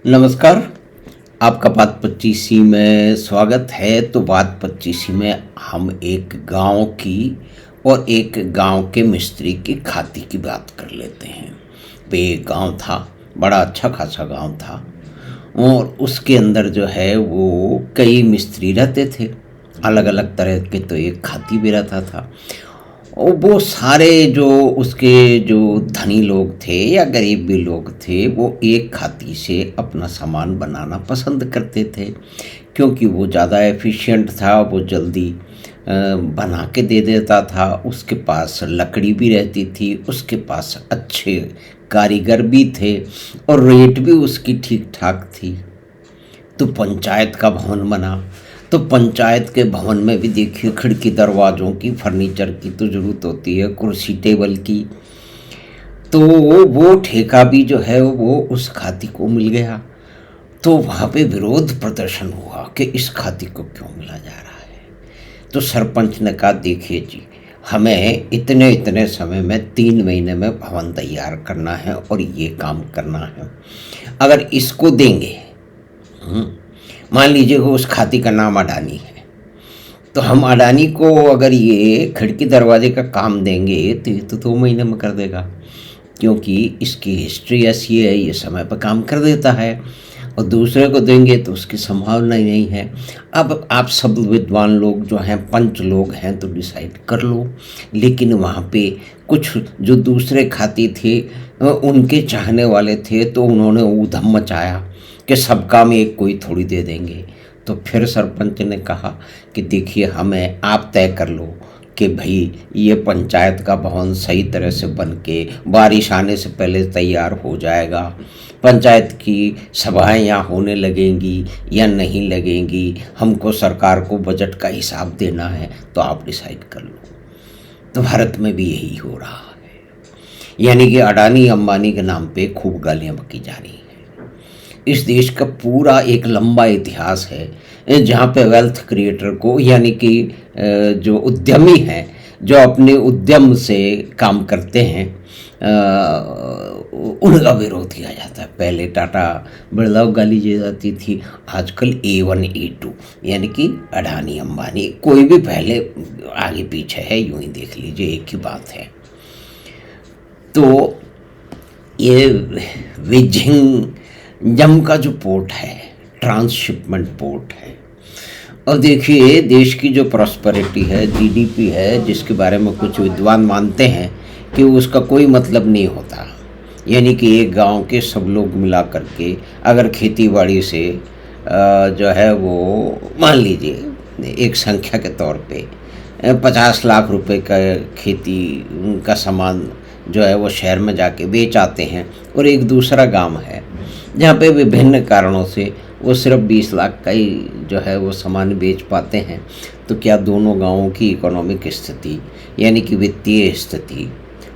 नमस्कार। आपका बात पच्चीसी में स्वागत है। तो बात पच्चीसी में हम एक गांव की और एक गांव के मिस्त्री की खाती की बात कर लेते हैं। वे एक गांव था, बड़ा अच्छा खासा गांव था और उसके अंदर जो है वो कई मिस्त्री रहते थे, अलग अलग तरह के। तो एक खाती भी रहता था और वो सारे जो उसके जो धनी लोग थे या गरीब भी लोग थे, वो एक खाती से अपना सामान बनाना पसंद करते थे, क्योंकि वो ज़्यादा एफिशिएंट था। वो जल्दी बना के दे देता था, उसके पास लकड़ी भी रहती थी, उसके पास अच्छे कारीगर भी थे और रेट भी उसकी ठीक ठाक थी। तो पंचायत का भवन बना। तो पंचायत के भवन में भी देखिए, खिड़की दरवाज़ों की, फर्नीचर की तो ज़रूरत होती है, कुर्सी टेबल की। तो वो ठेका भी जो है वो उस खाती को मिल गया। तो वहाँ पे विरोध प्रदर्शन हुआ कि इस खाती को क्यों मिला जा रहा है। तो सरपंच ने कहा, देखिए जी, हमें इतने इतने समय में 3 महीने में भवन तैयार करना है और ये काम करना है। अगर इसको देंगे, मान लीजिए कि उस खाती का नाम अडानी है, तो हम अडानी को अगर ये खिड़की दरवाजे का काम देंगे तो ये तो 2 महीने में कर देगा, क्योंकि इसकी हिस्ट्री ऐसी है, ये समय पर काम कर देता है। और दूसरे को देंगे तो उसकी संभावना ही नहीं है। अब आप सब विद्वान लोग जो हैं, पंच लोग हैं, तो डिसाइड कर लो। लेकिन वहाँ पे कुछ जो दूसरे खाती थे, उनके चाहने वाले थे, तो उन्होंने ऊधम मचाया कि सब काम एक कोई थोड़ी दे देंगे। तो फिर सरपंच ने कहा कि देखिए, हमें आप तय कर लो कि भाई ये पंचायत का भवन सही तरह से बन के बारिश आने से पहले तैयार हो जाएगा, पंचायत की सभाएं यहाँ होने लगेंगी या नहीं लगेंगी, हमको सरकार को बजट का हिसाब देना है, तो आप डिसाइड कर लो। तो भारत में भी यही हो रहा है, यानी कि अडानी अंबानी के नाम पे खूब गालियाँ बकी जा रही हैं। इस देश का पूरा एक लंबा इतिहास है जहाँ पे वेल्थ क्रिएटर को, यानी कि जो उद्यमी हैं, जो अपने उद्यम से काम करते हैं, उनका विरोध किया जाता है। पहले टाटा बिरला को गाली दी जाती थी, आजकल A1 A2 यानी कि अडानी अंबानी, कोई भी पहले आगे पीछे है, यूं ही देख लीजिए, एक ही बात है। तो ये विजिंग जम का जो पोर्ट है, ट्रांसशिपमेंट पोर्ट है। और देखिए, देश की जो प्रॉस्पेरिटी है, जीडीपी है, जिसके बारे में कुछ विद्वान मानते हैं कि उसका कोई मतलब नहीं होता, यानी कि एक गांव के सब लोग मिला करके अगर खेती बाड़ी से जो है वो, मान लीजिए एक संख्या के तौर पे 50 लाख रुपए का खेती का सामान जो है वो शहर में जाके बेच आते हैं, और एक दूसरा गांव है जहाँ पे विभिन्न कारणों से वो सिर्फ 20 लाख का ही जो है वो सामान बेच पाते हैं, तो क्या दोनों गांवों की इकोनॉमिक स्थिति, यानी कि वित्तीय स्थिति,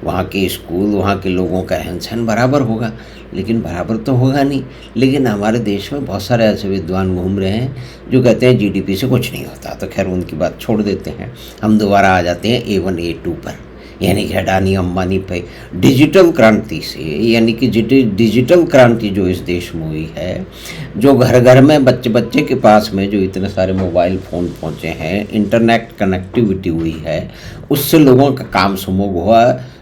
वहाँ के स्कूल, वहाँ के लोगों का रहन सहन बराबर होगा? लेकिन बराबर तो होगा नहीं। लेकिन हमारे देश में बहुत सारे ऐसे विद्वान घूम रहे हैं जो कहते हैं जीडीपी से कुछ नहीं होता। तो खैर, उनकी बात छोड़ देते हैं, हम दोबारा आ जाते हैं A1 A2 पर, यानी कि अडानी अंबानी पे। डिजिटल क्रांति से, यानी कि डिजिटल क्रांति जो इस देश में हुई है, जो घर घर में बच्चे बच्चे के पास में जो इतने सारे मोबाइल फ़ोन पहुँचे हैं, इंटरनेट कनेक्टिविटी हुई है, उससे लोगों का काम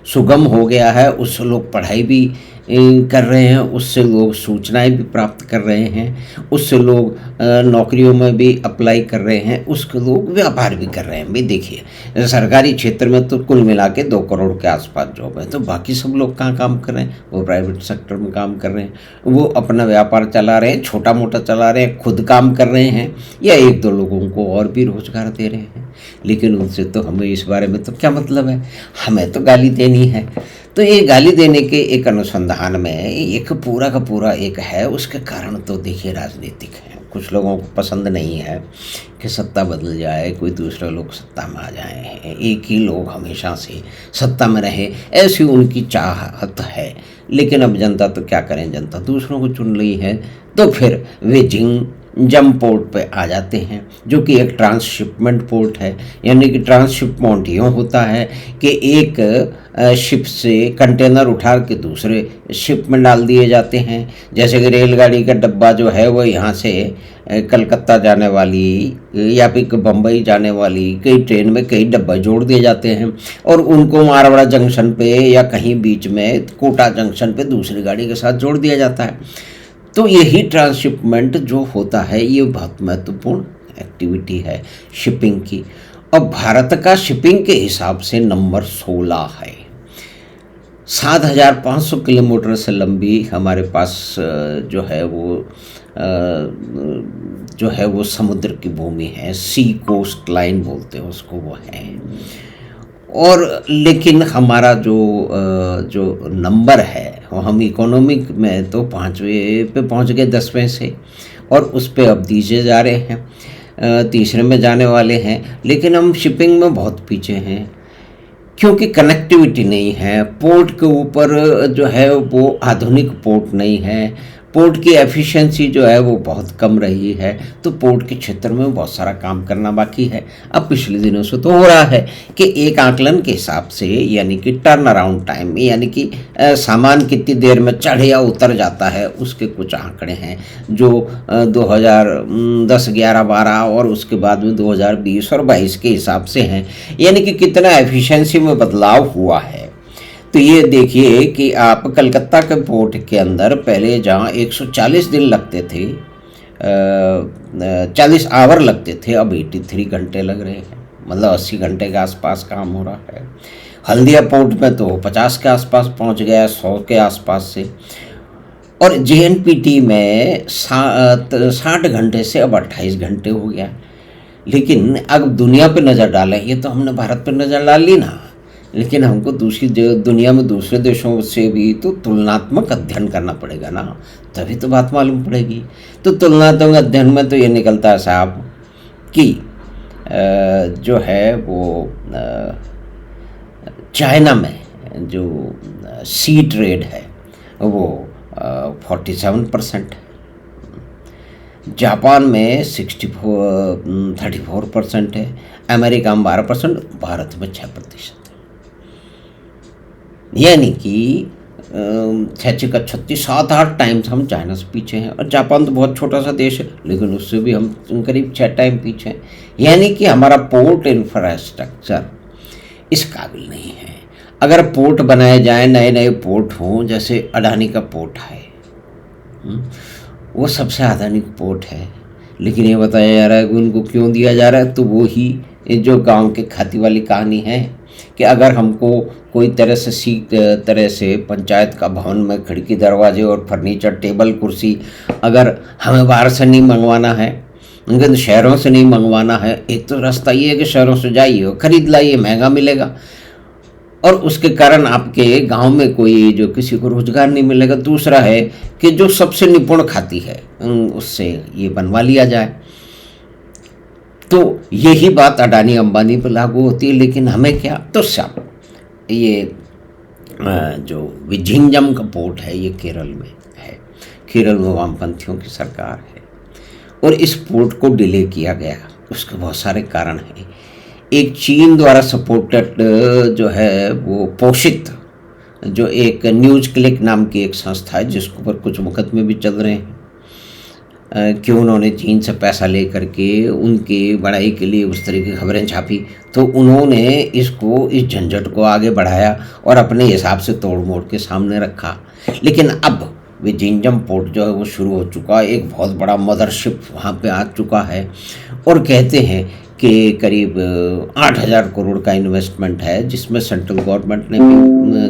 सुगम हो गया है। उससे लोग पढ़ाई भी कर रहे हैं, उससे लोग सूचनाएं भी प्राप्त कर रहे हैं, उससे लोग नौकरियों में भी अप्लाई कर रहे हैं, उसके लोग व्यापार भी कर रहे हैं। भाई देखिए, सरकारी क्षेत्र में तो कुल मिला के 2 करोड़ के आसपास जॉब है, तो बाकी सब लोग कहाँ काम कर रहे हैं? वो प्राइवेट सेक्टर में काम कर रहे हैं, वो अपना व्यापार चला रहे हैं, छोटा मोटा चला रहे हैं, खुद काम कर रहे हैं, या 1-2 लोगों को और भी रोजगार दे रहे हैं। लेकिन उनसे तो हमें इस बारे में तो क्या मतलब है, हमें तो गाली देनी है। तो ये गाली देने के एक अनुसंधान में एक पूरा का पूरा एक है, उसके कारण तो देखिए राजनीतिक है। कुछ लोगों को पसंद नहीं है कि सत्ता बदल जाए, कोई दूसरे लोग सत्ता में आ जाए, एक ही लोग हमेशा से सत्ता में रहे, ऐसी उनकी चाहत है। लेकिन अब जनता तो क्या करें, जनता दूसरों को चुन रही है, तो फिर वे जम पोर्ट पे आ जाते हैं, जो कि एक ट्रांसशिपमेंट पोर्ट है। यानी कि ट्रांसशिपमेंट यूँ होता है कि एक शिप से कंटेनर उठा के दूसरे शिप में डाल दिए जाते हैं। जैसे कि रेलगाड़ी का डब्बा जो है वो यहाँ से कलकत्ता जाने वाली या फिर बम्बई जाने वाली कई ट्रेन में कई डब्बे जोड़ दिए जाते हैं और उनको मारवाड़ा जंक्शन पे या कहीं बीच में कोटा जंक्शन पे दूसरी गाड़ी के साथ जोड़ दिया जाता है। तो यही ट्रांसशिपमेंट जो होता है ये बहुत महत्वपूर्ण एक्टिविटी है शिपिंग की। और भारत का शिपिंग के हिसाब से नंबर 16 है। 7,500 किलोमीटर से लंबी हमारे पास जो है वो समुद्र की भूमि है, सी कोस्ट लाइन बोलते हैं उसको, वो है। और लेकिन हमारा जो नंबर है वो हम इकोनॉमिक में तो 5वें पे पहुंच गए 10वें से, और उस पे अब दीजे जा रहे हैं, तीसरे में जाने वाले हैं। लेकिन हम शिपिंग में बहुत पीछे हैं क्योंकि कनेक्टिविटी नहीं है। पोर्ट के ऊपर जो है वो आधुनिक पोर्ट नहीं है, पोर्ट की एफिशिएंसी जो है वो बहुत कम रही है। तो पोर्ट के क्षेत्र में बहुत सारा काम करना बाकी है। अब पिछले दिनों से तो हो रहा है कि एक आकलन के हिसाब से, यानी कि टर्न अराउंड टाइम, यानी कि सामान कितनी देर में चढ़ या उतर जाता है, उसके कुछ आंकड़े हैं जो 2010, 11, 12 और उसके बाद में 2020 और 22 के हिसाब से हैं, यानी कि कितना एफिशिएंसी में बदलाव हुआ है। तो ये देखिए कि आप कलकत्ता के पोर्ट के अंदर पहले जहाँ 140 दिन लगते थे, 40 आवर लगते थे, अब 83 घंटे लग रहे हैं, मतलब 80 घंटे के आसपास काम हो रहा है। हल्दिया पोर्ट में तो 50 के आसपास पहुंच गया, 100 के आसपास से। और JNPT में 60 घंटे से अब 28 घंटे हो गया। लेकिन अब दुनिया पे नज़र डालें, ये तो हमने भारत पे नज़र डाल ली ना, लेकिन हमको दूसरी दुनिया में दूसरे देशों से भी तो तुलनात्मक अध्ययन करना पड़ेगा ना, तभी तो बात मालूम पड़ेगी। तो तुलनात्मक अध्ययन में तो ये निकलता है साहब कि जो है वो चाइना में जो सी ट्रेड है वो 47%, जापान में 34% है, अमेरिका में 12%, भारत में 6%। यानी कि 6 का 36, 7-8 टाइम्स हम चाइना से पीछे हैं। और जापान तो बहुत छोटा सा देश है, लेकिन उससे भी हम करीब 6 टाइम पीछे हैं। यानी कि हमारा पोर्ट इंफ्रास्ट्रक्चर इस काबिल नहीं है। अगर पोर्ट बनाए जाएं, नए नए पोर्ट हों, जैसे अडानी का पोर्ट है, वो सबसे आधुनिक पोर्ट है, लेकिन ये बताया जा रहा है कि उनको क्यों दिया जा रहा है। तो वो ही जो गांव के खाती वाली कहानी है कि अगर हमको कोई तरह से पंचायत का भवन में खिड़की, दरवाजे और फर्नीचर, टेबल, कुर्सी अगर हमें बाहर से नहीं मंगवाना है, उनके शहरों से नहीं मंगवाना है, एक तो रास्ता ये है कि शहरों से जाइए और ख़रीद लाइए, महंगा मिलेगा, और उसके कारण आपके गांव में कोई जो किसी को रोजगार नहीं मिलेगा। दूसरा है कि जो सबसे निपुण खाती है उससे ये बनवा लिया जाए। तो यही बात अडानी अंबानी पर लागू होती है। लेकिन हमें क्या, तो सब ये जो विझिंजम का पोर्ट है ये केरल में है। केरल में वामपंथियों की सरकार है और इस पोर्ट को डिले किया गया। उसके बहुत सारे कारण हैं। एक चीन द्वारा सपोर्टेड जो है वो पोषित जो एक न्यूज़ क्लिक नाम की एक संस्था है, जिसके ऊपर कुछ मुकदमे भी चल रहे हैं कि उन्होंने चीन से पैसा ले करके उनकी बड़ाई के लिए उस तरह की खबरें छापी। तो उन्होंने इस झंझट को आगे बढ़ाया और अपने हिसाब से तोड़ मोड़ के सामने रखा। लेकिन अब विझिंजम पोर्ट जो है वो शुरू हो चुका है, एक बहुत बड़ा मदरशिप वहाँ पे आ चुका है और कहते हैं कि करीब 8,000 करोड़ का इन्वेस्टमेंट है, जिसमें सेंट्रल गवर्नमेंट ने भी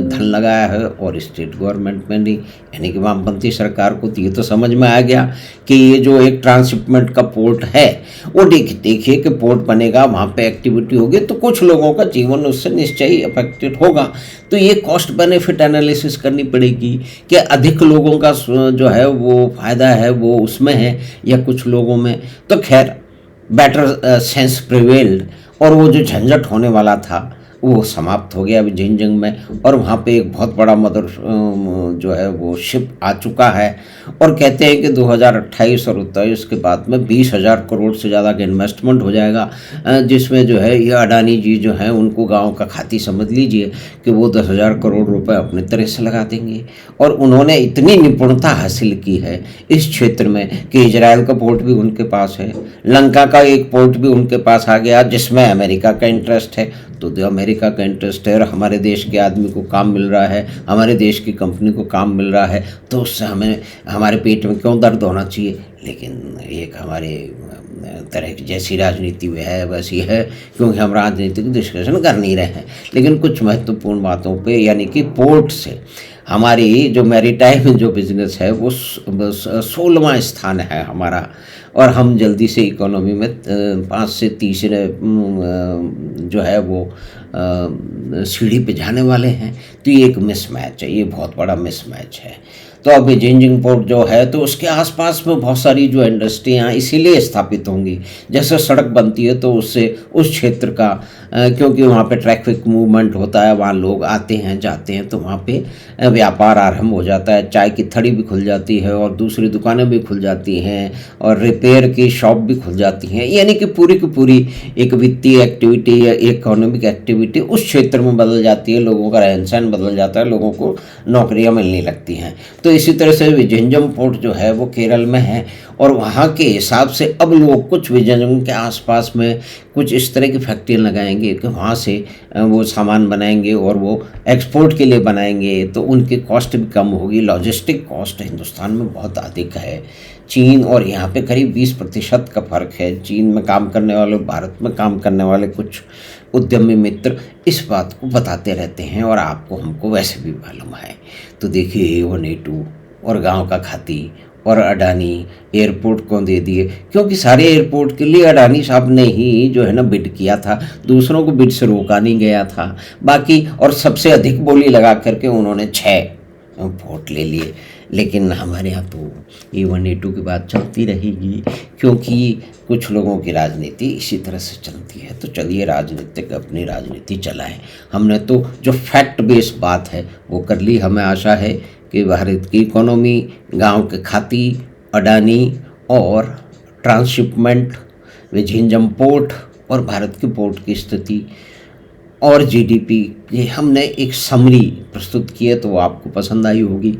धन लगाया है और स्टेट गवर्नमेंट में नहीं, यानी कि वामपंथी सरकार को। तो ये तो समझ में आ गया कि ये जो एक ट्रांसशिपमेंट का पोर्ट है वो देखिए कि पोर्ट बनेगा, वहाँ पे एक्टिविटी होगी तो कुछ लोगों का जीवन उससे निश्चय ही अफेक्टेड होगा। तो ये कॉस्ट बेनिफिट एनालिसिस करनी पड़ेगी कि अधिक लोगों का जो है वो फ़ायदा है वो उसमें है या कुछ लोगों में। तो खैर बेटर सेंस प्रिवेल्ड और वो जो झंझट होने वाला था वो समाप्त हो गया अभी जिनजिंग में, और वहाँ पे एक बहुत बड़ा मदर जो है वो शिप आ चुका है। और कहते हैं कि 2028 और 27 के बाद में 20,000 करोड़ से ज़्यादा का इन्वेस्टमेंट हो जाएगा, जिसमें जो है ये अडानी जी जो हैं उनको गांव का खाती समझ लीजिए कि वो 10,000 करोड़ रुपए अपने तरह से लगा देंगे। और उन्होंने इतनी निपुणता हासिल की है इस क्षेत्र में कि इजराइल का पोर्ट भी उनके पास है, लंका का एक पोर्ट भी उनके पास आ गया जिसमें अमेरिका का इंटरेस्ट है। तो जो अमेरिका का इंटरेस्ट है और हमारे देश के आदमी को काम मिल रहा है, हमारे देश की कंपनी को काम मिल रहा है, तो उससे हमें हमारे पेट में क्यों दर्द होना चाहिए। लेकिन एक हमारे तरह की जैसी राजनीति में है वैसी है, क्योंकि हम राजनीतिक डिस्कशन कर नहीं रहे हैं। लेकिन कुछ महत्वपूर्ण बातों पे, यानी कि पोर्ट से हमारी जो मैरीटाइम जो बिजनेस है वो 16वां स्थान है हमारा, और हम जल्दी से इकोनॉमी में 5 से तीसरे जो है वो सीढ़ी पे जाने वाले हैं। तो ये एक मिसमैच है, ये बहुत बड़ा मिसमैच है। तो अभी जिनजिंग पोर्ट जो है तो उसके आसपास में बहुत सारी जो इंडस्ट्रियाँ इसीलिए स्थापित होंगी, जैसे सड़क बनती है तो उससे उस क्षेत्र का क्योंकि वहाँ पे ट्रैफिक मूवमेंट होता है, वहाँ लोग आते हैं जाते हैं, तो वहाँ पे व्यापार आरंभ हो जाता है, चाय की थड़ी भी खुल जाती है और दूसरी दुकानें भी खुल जाती हैं और रिपेयर की शॉप भी खुल जाती हैं। यानी कि पूरी की पूरी एक वित्तीय एक्टिविटी या इकोनॉमिक एक्टिविटी उस क्षेत्र में बदल जाती है, लोगों का रहन सहन बदल जाता है, लोगों को नौकरियाँ मिलने लगती हैं। तो इसी तरह से विजयनगरम पोर्ट जो है वो केरल में है, और वहाँ के हिसाब से अब लोग कुछ विजयनगरम के आसपास में कुछ इस तरह की फैक्ट्रियाँ लगाएंगे कि वहाँ से वो सामान बनाएंगे और वो एक्सपोर्ट के लिए बनाएंगे, तो उनकी कॉस्ट भी कम होगी। लॉजिस्टिक कॉस्ट हिंदुस्तान में बहुत अधिक है, चीन और यहाँ पे करीब 20% का फ़र्क है। चीन में काम करने वाले, भारत में काम करने वाले कुछ उद्यमी मित्र इस बात को बताते रहते हैं, और आपको हमको वैसे भी मालूम है। तो देखिए A1A2 और गांव का खाती और अडानी एयरपोर्ट को दे दिए, क्योंकि सारे एयरपोर्ट के लिए अडानी साहब ने ही जो है ना बिड किया था, दूसरों को बिड से रोका नहीं गया था। बाकी और सबसे अधिक बोली लगा करके उन्होंने 6 वोट ले लिए। लेकिन हमारे यहाँ तो A1A2 की बात चलती रहेगी, क्योंकि कुछ लोगों की राजनीति इसी तरह से चलती है। तो चलिए राजनीतिक अपनी राजनीति चलाएं। हमने तो जो फैक्ट बेस्ड बात है वो कर ली। हमें आशा है कि भारत की इकोनॉमी, गांव के खाती, अडानी और ट्रांसशिपमेंट, विझिंजम पोर्ट और भारत के पोर्ट की स्थिति और जीडीपी, ये हमने एक समरी प्रस्तुत की है, तो वो आपको पसंद आई होगी।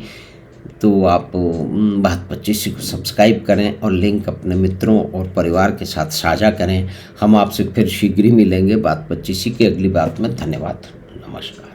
तो आप बात 25 को सब्सक्राइब करें और लिंक अपने मित्रों और परिवार के साथ साझा करें। हम आपसे फिर शीघ्र ही मिलेंगे बात 25 की अगली बात में। धन्यवाद, नमस्कार।